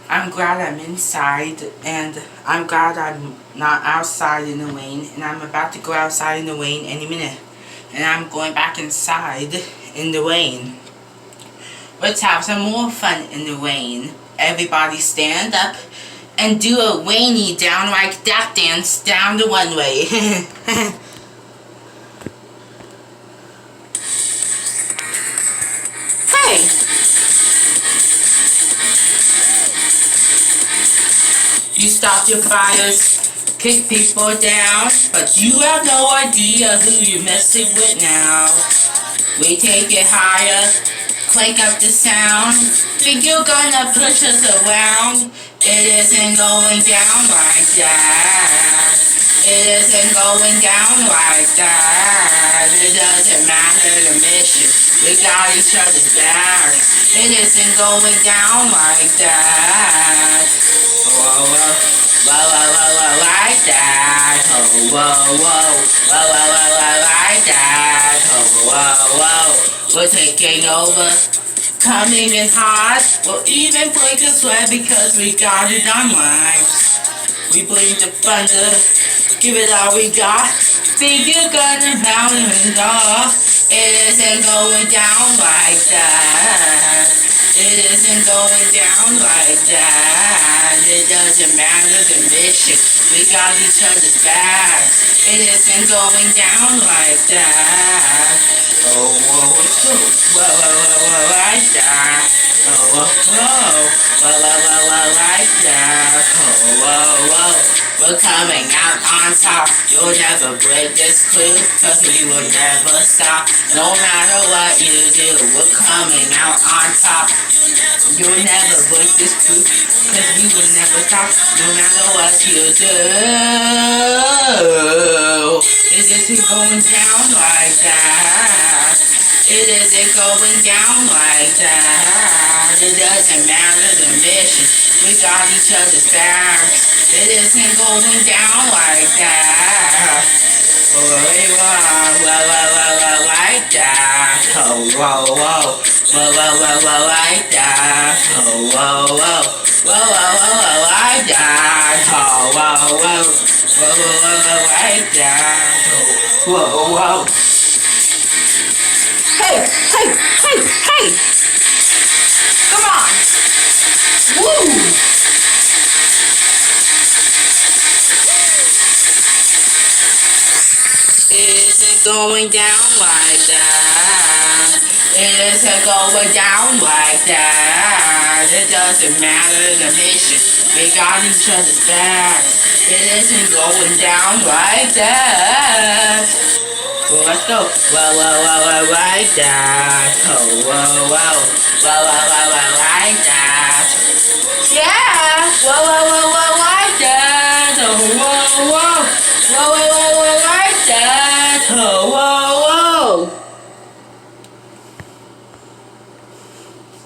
I'm glad I'm inside, and I'm glad I'm not outside in the rain, and I'm about to go outside in the rain any minute. And I'm going back inside in the rain. Let's have some more fun in the rain. Everybody stand up and do a rainy down like that dance down the runway. Hey! You stop your fires, kick people down, but you have no idea who you're messing with now. We take it higher, crank up the sound, think you're gonna push us around. It isn't going down like that. It isn't going down like that. It doesn't matter the mission, we got each other's back. It isn't going down like that. Whoa, whoa, whoa, whoa, whoa, whoa, like that. Oh, whoa, whoa, whoa, whoa, whoa, whoa, like that. Oh, whoa, whoa, we're taking over, coming in hot. We'll even break a sweat because we got it online. We bring the thunder, give it all we got. Think you're gonna pound it off. It isn't going down like that. It isn't going down like that. It doesn't matter the mission, we got each other's back. It isn't going down like that. Oh, whoa, whoa, whoa, whoa, whoa, like that. Oh, whoa, whoa, whoa, whoa, whoa, whoa, like that. Oh, whoa, whoa. We're coming out on top. You'll never break this clue, cause we will never stop. No matter what you do, we're coming out on top. You'll never break this clue, cause we will never stop. No matter what you do. It isn't going down like that. It isn't going down like that. It doesn't matter the mission, we got each other's backs. It isn't going down like that. Oh, whoa, whoa, whoa, whoa, like that. Oh, whoa, whoa, whoa, whoa, whoa, whoa, like that. Oh, whoa, whoa, whoa, whoa, whoa, whoa, like that. Oh, whoa, whoa, whoa, whoa, whoa, whoa, like that. Oh, whoa, whoa. Hey, hey, hey, hey! Come on! Woo! It isn't going down like that. It isn't going down like that. It doesn't matter the mission, we got each other's back. It isn't going down like that. Well, let's go. Whoa, whoa, whoa, whoa, like that. Oh, whoa, whoa, whoa, whoa, whoa, whoa, like that. Yeah. Whoa, whoa, whoa, whoa, like that. Oh, whoa, whoa, whoa, whoa, whoa, whoa, like that. Oh, whoa.